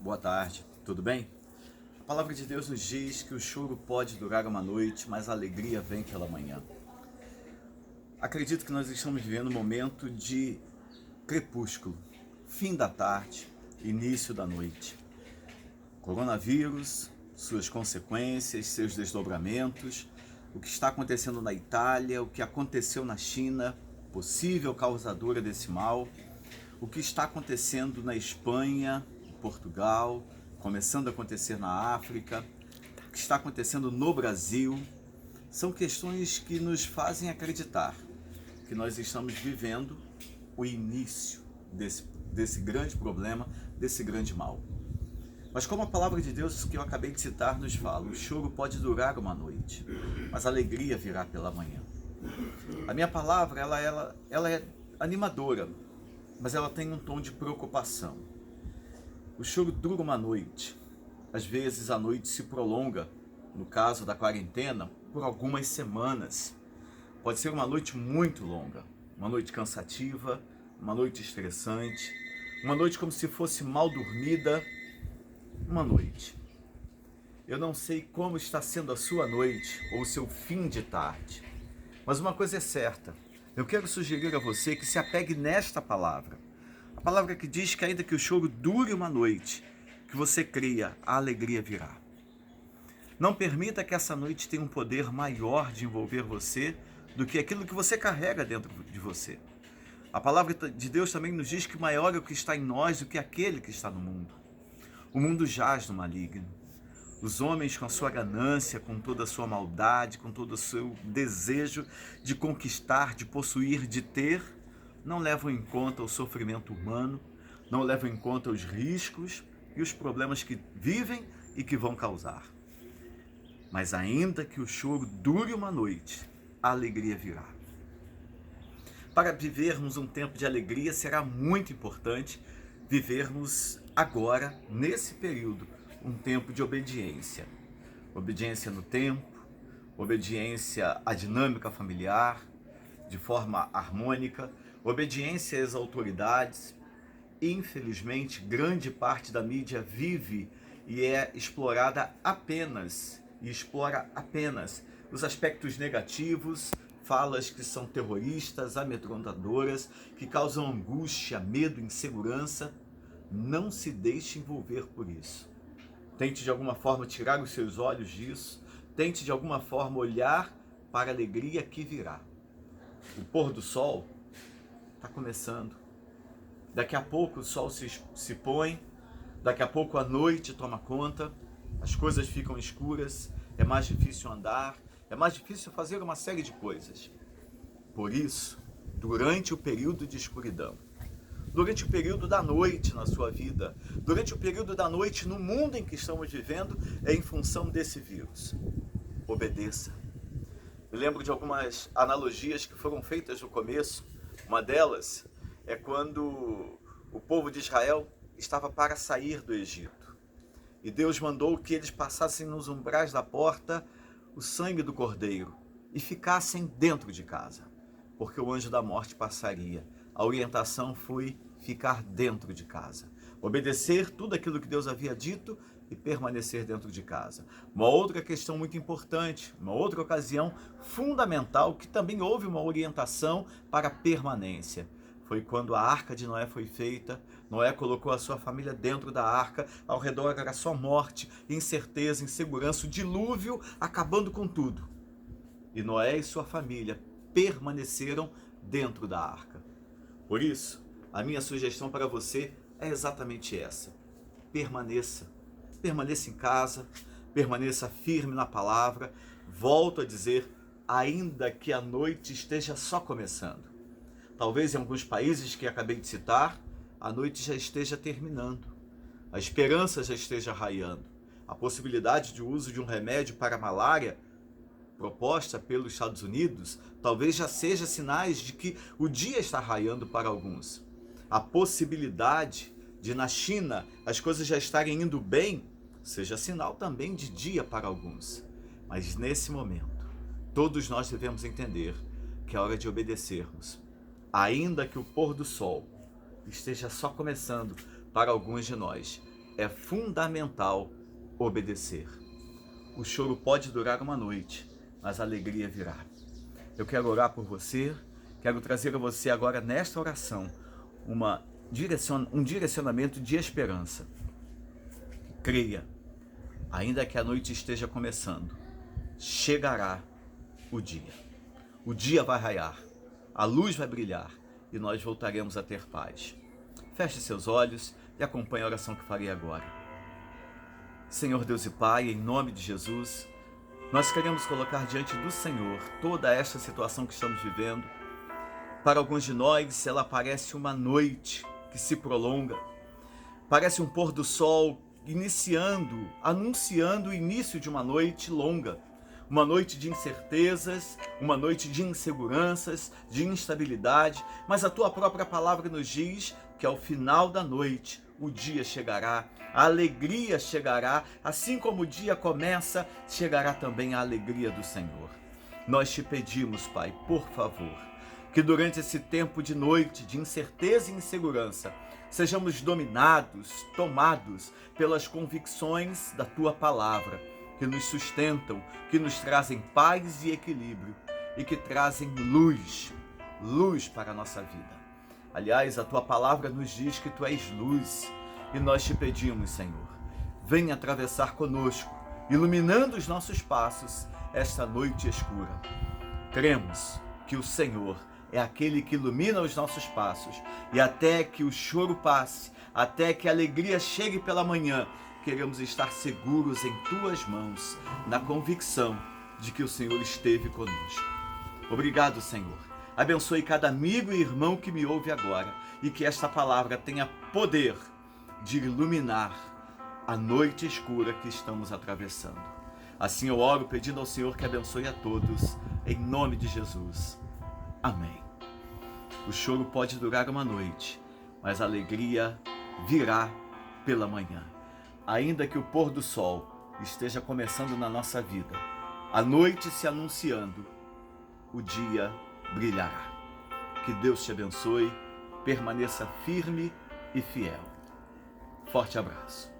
Boa tarde, tudo bem? A palavra de Deus nos diz que o choro pode durar uma noite, mas a alegria vem pela manhã. Acredito que nós estamos vivendo um momento de crepúsculo, fim da tarde, início da noite. Coronavírus, suas consequências, seus desdobramentos, o que está acontecendo na Itália, o que aconteceu na China, possível causadora desse mal, o que está acontecendo na Espanha, Portugal, começando a acontecer na África, o que está acontecendo no Brasil, são questões que nos fazem acreditar que nós estamos vivendo o início desse grande problema, desse grande mal. Mas como a palavra de Deus que eu acabei de citar nos fala, o choro pode durar uma noite, mas a alegria virá pela manhã. A minha palavra, ela é animadora, mas ela tem um tom de preocupação. O choro dura uma noite. Às vezes a noite se prolonga, no caso da quarentena, por algumas semanas. Pode ser uma noite muito longa, uma noite cansativa, uma noite estressante, uma noite como se fosse mal dormida, uma noite. Eu não sei como está sendo a sua noite ou o seu fim de tarde, mas uma coisa é certa, eu quero sugerir a você que se apegue nesta palavra. A palavra que diz que ainda que o choro dure uma noite, que você cria, a alegria virá. Não permita que essa noite tenha um poder maior de envolver você do que aquilo que você carrega dentro de você. A palavra de Deus também nos diz que maior é o que está em nós do que aquele que está no mundo. O mundo jaz no maligno. Os homens com a sua ganância, com toda a sua maldade, com todo o seu desejo de conquistar, de possuir, de ter, não levam em conta o sofrimento humano, não levam em conta os riscos e os problemas que vivem e que vão causar. Mas ainda que o choro dure uma noite, a alegria virá. Para vivermos um tempo de alegria, será muito importante vivermos agora, nesse período, um tempo de obediência. Obediência no tempo, obediência à dinâmica familiar, de forma harmônica, obediência às autoridades. Infelizmente, grande parte da mídia vive e é explorada apenas, e explora apenas os aspectos negativos, falas que são terroristas, amedrontadoras, que causam angústia, medo, insegurança. Não se deixe envolver por isso. Tente de alguma forma tirar os seus olhos disso, tente de alguma forma olhar para a alegria que virá. O pôr do sol está começando. Daqui a pouco o sol se põe, daqui a pouco a noite toma conta, as coisas ficam escuras, é mais difícil andar, é mais difícil fazer uma série de coisas. Por isso, durante o período de escuridão, durante o período da noite na sua vida, durante o período da noite no mundo em que estamos vivendo, é em função desse vírus. Obedeça. Eu lembro de algumas analogias que foram feitas no começo. Uma delas é quando o povo de Israel estava para sair do Egito. E Deus mandou que eles passassem nos umbrais da porta o sangue do cordeiro e ficassem dentro de casa, porque o anjo da morte passaria. A orientação foi ficar dentro de casa, obedecer tudo aquilo que Deus havia dito e permanecer dentro de casa. Uma outra questão muito importante, uma outra ocasião fundamental, que também houve uma orientação para a permanência, foi quando a arca de Noé foi feita. Noé colocou a sua família dentro da arca, ao redor era só morte, incerteza, insegurança, o dilúvio acabando com tudo. E Noé e sua família permaneceram dentro da arca. Por isso, a minha sugestão para você é exatamente essa. Permaneça. Permaneça em casa, permaneça firme na palavra. Volto a dizer, ainda que a noite esteja só começando. Talvez em alguns países que acabei de citar, a noite já esteja terminando. A esperança já esteja raiando. A possibilidade de uso de um remédio para a malária proposta pelos Estados Unidos, talvez já seja sinais de que o dia está raiando para alguns. A possibilidade de na China as coisas já estarem indo bem, seja sinal também de dia para alguns. Mas nesse momento, todos nós devemos entender que é hora de obedecermos. Ainda que o pôr do sol esteja só começando para alguns de nós, é fundamental obedecer. O choro pode durar uma noite, mas a alegria virá. Eu quero orar por você, quero trazer a você agora nesta oração um direcionamento de esperança. Creia, ainda que a noite esteja começando, chegará o dia. O dia vai raiar, a luz vai brilhar e nós voltaremos a ter paz. Feche seus olhos e acompanhe a oração que farei agora. Senhor Deus e Pai, em nome de Jesus, nós queremos colocar diante do Senhor toda esta situação que estamos vivendo. Para alguns de nós, ela parece uma noite que se prolonga, parece um pôr do sol anunciando o início de uma noite longa, uma noite de incertezas, uma noite de inseguranças, de instabilidade, mas a tua própria palavra nos diz que ao final da noite o dia chegará, a alegria chegará, assim como o dia começa, chegará também a alegria do Senhor. Nós te pedimos, Pai, por favor, que durante esse tempo de noite, de incerteza e insegurança, sejamos dominados, tomados pelas convicções da tua palavra, que nos sustentam, que nos trazem paz e equilíbrio e que trazem luz para a nossa vida. Aliás, a tua palavra nos diz que tu és luz e nós te pedimos, Senhor, venha atravessar conosco, iluminando os nossos passos esta noite escura. Cremos que o Senhor é aquele que ilumina os nossos passos e até que o choro passe, até que a alegria chegue pela manhã, queremos estar seguros em tuas mãos, na convicção de que o Senhor esteve conosco. Obrigado, Senhor. Abençoe cada amigo e irmão que me ouve agora e que esta palavra tenha poder de iluminar a noite escura que estamos atravessando. Assim eu oro pedindo ao Senhor que abençoe a todos, em nome de Jesus. Amém. O choro pode durar uma noite, mas a alegria virá pela manhã. Ainda que o pôr do sol esteja começando na nossa vida, a noite se anunciando, o dia brilhará. Que Deus te abençoe, permaneça firme e fiel. Forte abraço.